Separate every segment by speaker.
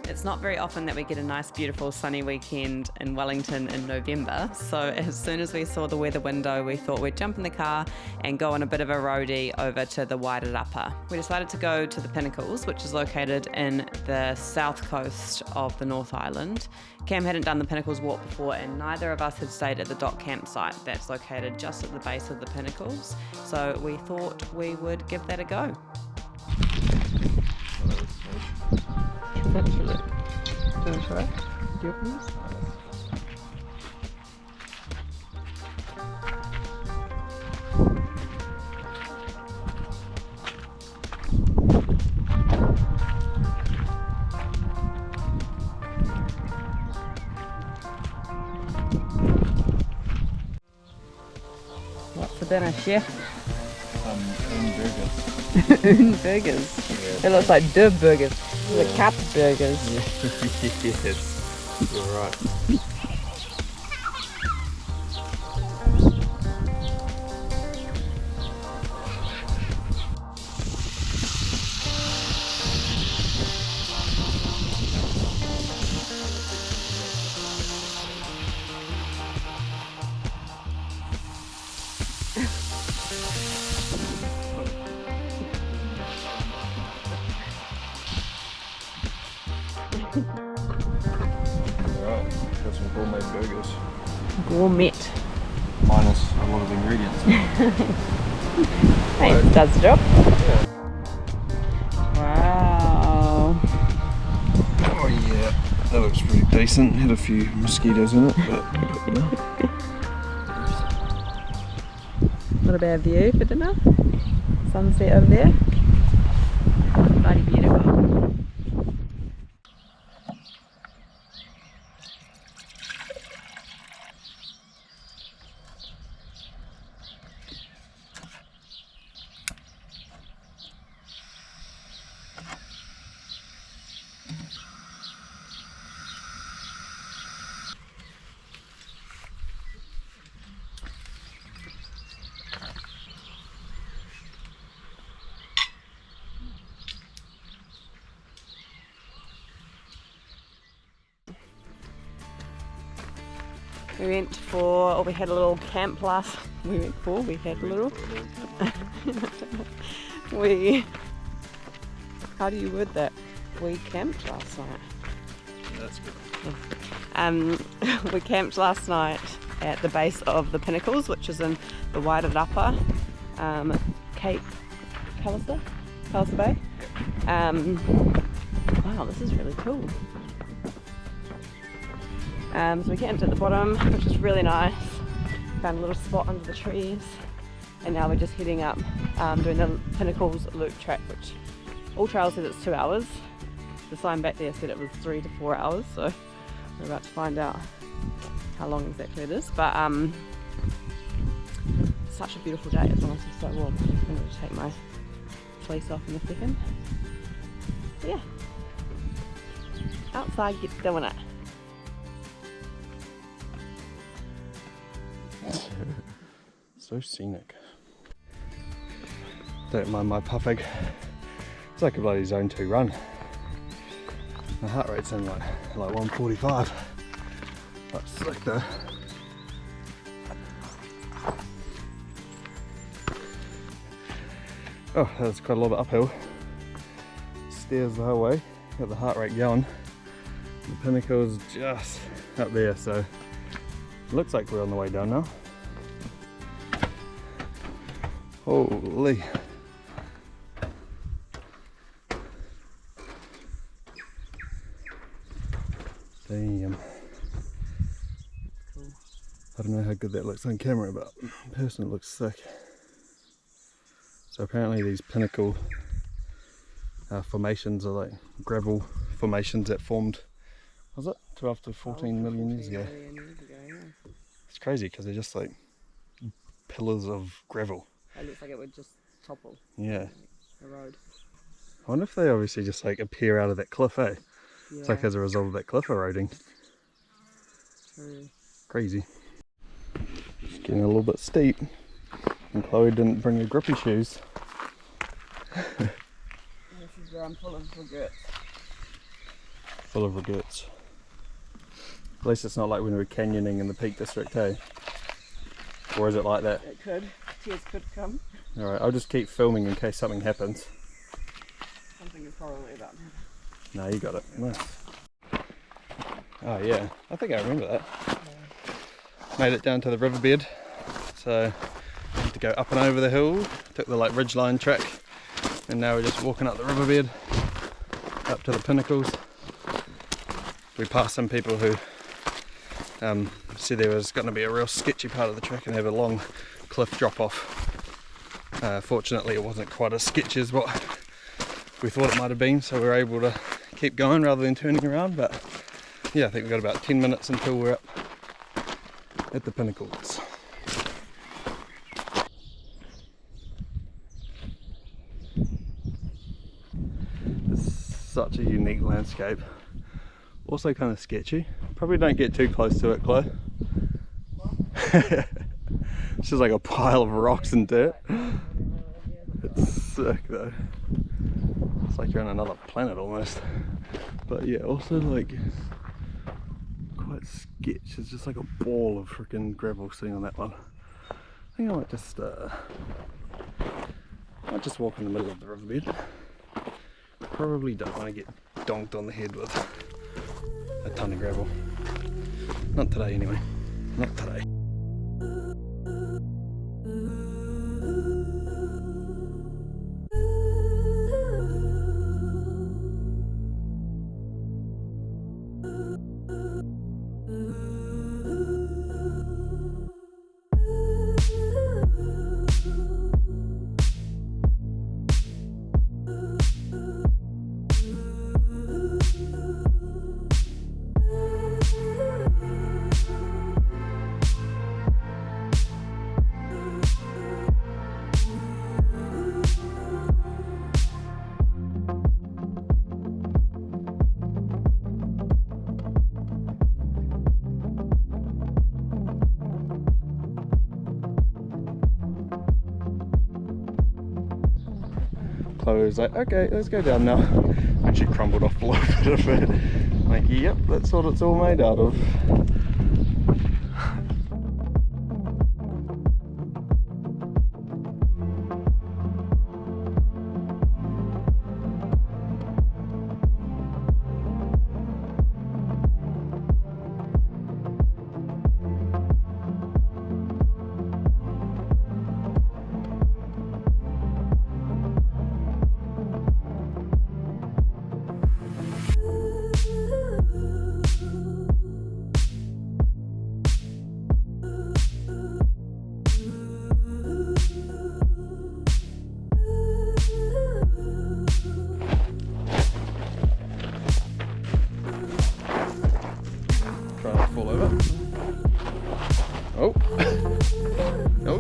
Speaker 1: It's not very often that we get a nice, beautiful, sunny weekend in Wellington in November, so as soon as we saw the weather window, we thought we'd jump in the car and go on a bit of a roadie over to the Wairarapa. We decided to go to the Pinnacles, which is located in the south coast of the North Island. Cam hadn't done the Pinnacles walk before, and neither of us had stayed at the DOC campsite that's located just at the base of the Pinnacles, so we thought we would give that a go. Literally. Do you want to try? Do you open this? What's for dinner, chef?
Speaker 2: Burgers.
Speaker 1: Burgers.
Speaker 2: Yeah.
Speaker 1: It looks like dub burgers. The cat burgers.
Speaker 2: Yes, you're right. Alright, got some gourmet burgers.
Speaker 1: Gourmet.
Speaker 2: Minus a lot of ingredients.
Speaker 1: Hey, it does the job.
Speaker 2: Yeah.
Speaker 1: Wow.
Speaker 2: Oh yeah, that looks pretty decent. Had a few mosquitoes in it, but no.
Speaker 1: Not a bad view for dinner. Sunset over there. Bloody beautiful. We went for, or we had a little camp last, we had a little, how do you word that? We camped last night.
Speaker 2: That's good.
Speaker 1: We camped last night at the base of the Pinnacles, which is in the Wairarapa, Cape Palliser Bay. Wow, this is really cool. So we camped at the bottom, which is really nice. Found a little spot under the trees, and now we're just heading up, doing the Pinnacles loop track, which all trails said it's 2 hours. The sign back there said it was 3 to 4 hours, so we're about to find out how long exactly it is. But such a beautiful day as well. It's so warm. I'm going to take my fleece off in a second. But yeah, outside, get doing it.
Speaker 2: So scenic. Don't mind my puffing. It's like a bloody zone 2 run. My heart rate's in like 145. That's sick though. Oh, that's quite a lot of uphill. Stairs the whole way. Got the heart rate going. The Pinnacle's just up there, so looks like we're on the way down now. Holy. Damn. I don't know how good that looks on camera, but in person it looks sick. So apparently these pinnacle formations are like gravel formations that formed, was it 12 to 14 million years ago? It's crazy because they're just like pillars of gravel.
Speaker 1: It looks like it would just topple.
Speaker 2: Yeah.
Speaker 1: A road.
Speaker 2: I wonder if they obviously just like appear out of that cliff, eh?
Speaker 1: Yeah.
Speaker 2: It's like as a result of that cliff eroding.
Speaker 1: True.
Speaker 2: Crazy. Getting a little bit steep, and Chloe didn't bring her grippy shoes.
Speaker 1: This is where I'm full of regrets.
Speaker 2: Full of regrets. At least it's not like when we were canyoning in the Peak District, hey? Or is it like that?
Speaker 1: It could. Tears could come.
Speaker 2: Alright, I'll just keep filming in case something happens.
Speaker 1: Something is probably about to happen.
Speaker 2: No, you got it. Nice. Oh yeah, I think I remember that. Yeah. Made it down to the riverbed. So, had to go up and over the hill. Took the like ridgeline track. And now we're just walking up the riverbed. Up to the Pinnacles. We passed some people who said there was going to be a real sketchy part of the track and have a long cliff drop off. Fortunately it wasn't quite as sketchy as what we thought it might have been, so we were able to keep going rather than turning around. But yeah, I think we've got about 10 minutes until we're up at the Pinnacles. It's such a unique landscape. Also kind of sketchy. Probably don't get too close to it, Chloe. It's just like a pile of rocks and dirt. It's sick though. It's like you're on another planet almost. But yeah, also like quite sketch. It's just like a ball of freaking gravel sitting on that one. I think I might just walk in the middle of the riverbed. Probably don't want to get donked on the head with a ton of gravel. Not today anyway. Not today. Chloe was like, okay, let's go down now. And she crumbled off a little bit of it. Like, yep, that's what it's all made out of. Fall over. Oh. No.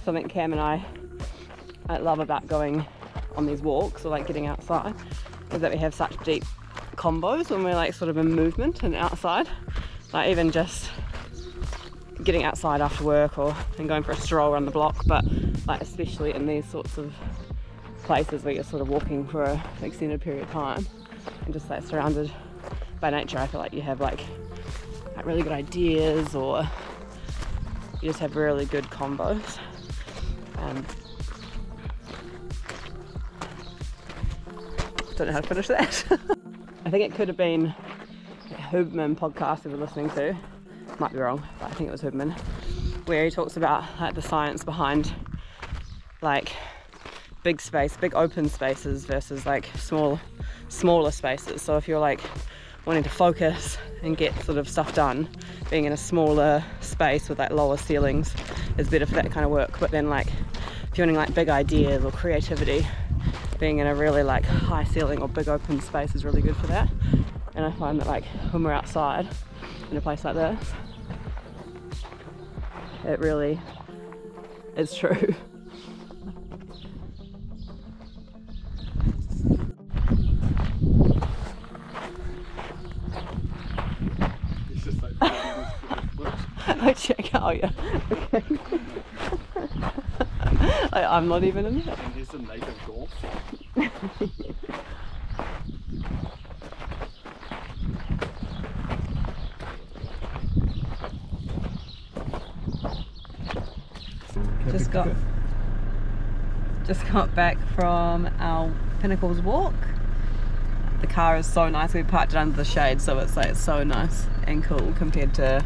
Speaker 1: Something Cam and I love about going on these walks or like getting outside is that we have such deep combos when we're like sort of in movement and outside. Like even just getting outside after work and going for a stroll around the block, but like especially in these sorts of places where you're sort of walking for an extended period of time and just like surrounded by nature, I feel like you have like really good ideas, or you just have really good combos. Don't know how to finish that. I think it could have been a Huberman podcast we were listening to. Might be wrong, but I think it was Huberman, where he talks about like the science behind like big open spaces versus like smaller spaces. So if you're like wanting to focus and get sort of stuff done, being in a smaller space with like lower ceilings is better for that kind of work. But then like if you're wanting like big ideas or creativity, being in a really like high ceiling or big open space is really good for that. And I find that like when we're outside in a place like this, it really is true.
Speaker 2: It's just like
Speaker 1: I check out, yeah. Okay. I'm not even in it.
Speaker 2: and here's some native golf.
Speaker 1: Just got back from our Pinnacles walk. The car is so nice. We parked it under the shade, so it's like so nice and cool compared to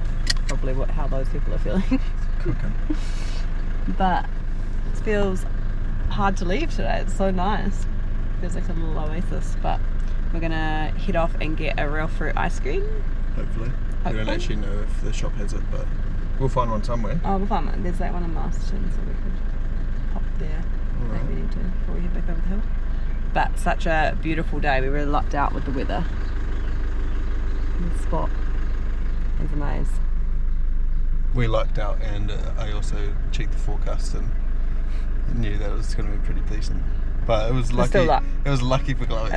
Speaker 1: probably how those people are feeling.
Speaker 2: Cooking.
Speaker 1: But it feels hard to leave today. It's so nice. Feels like a little oasis. But we're gonna head off and get a real fruit ice cream.
Speaker 2: Hopefully. We don't actually know if the shop has it, but we'll find one somewhere.
Speaker 1: Oh, we'll find one. There's that one in Masterton, so we could pop there.
Speaker 2: Alright.
Speaker 1: Maybe we need to before we head back over the hill. But such a beautiful day. We really lucked out with the weather. The spot is amazing.
Speaker 2: We lucked out, and I also checked the forecast and knew that it was going to be pretty decent. But it was lucky.
Speaker 1: Still luck.
Speaker 2: It was lucky for Chloe.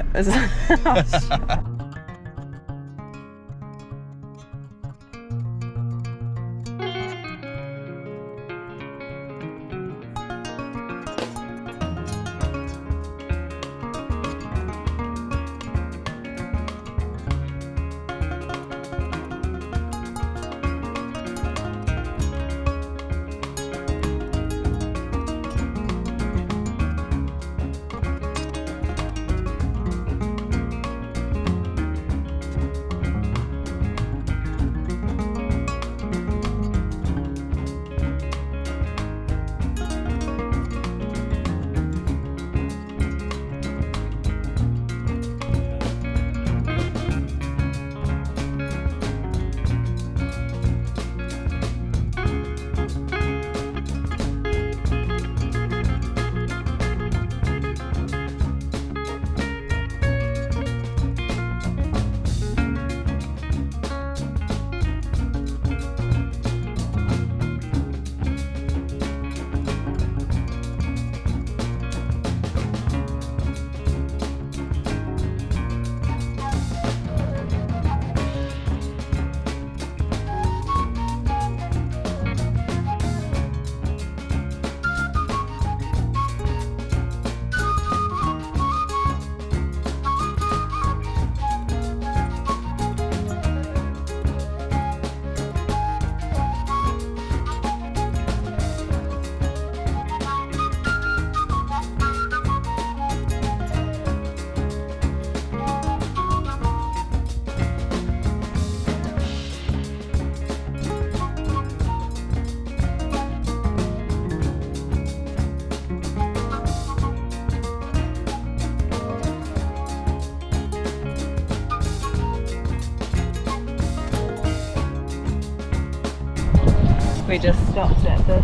Speaker 1: We just stopped at this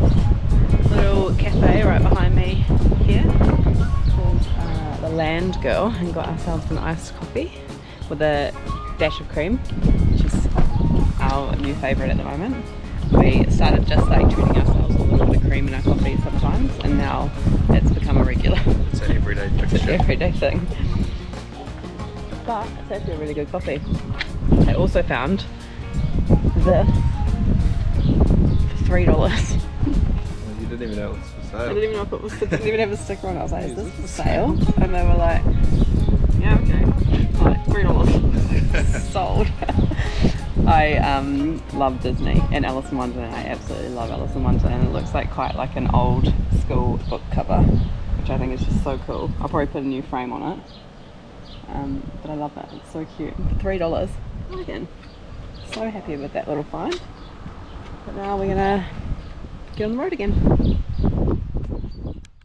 Speaker 1: little cafe right behind me here called the Land Girl and got ourselves an iced coffee with a dash of cream, which is our new favourite at the moment. We started just like treating ourselves with a little bit of cream in our coffee sometimes, and now it's become a regular.
Speaker 2: It's an everyday fixture.
Speaker 1: Everyday thing. But it's actually a really good coffee. I also found this for $3.
Speaker 2: You didn't even know it was for sale.
Speaker 1: I didn't even know if it was, it didn't even have a sticker on it. I was like, is this for sale? And they were like, yeah, okay. Like, $3. Sold. I love Disney and Alice in Wonderland. I absolutely love Alice in Wonderland. It looks like quite like an old school book cover, which I think is just so cool. I'll probably put a new frame on it. But I love it. It's so cute. $3. Again, so happy with that little find. But now we're gonna get on the road again.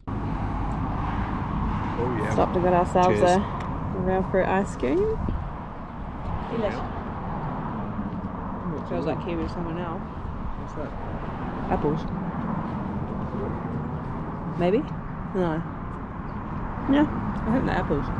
Speaker 2: Oh yeah.
Speaker 1: Stopped and got ourselves
Speaker 2: Cheers.
Speaker 1: a real fruit ice cream. It feels like kiwi somewhere now.
Speaker 2: What's that?
Speaker 1: Apples. Maybe? No. Yeah, I think the apples.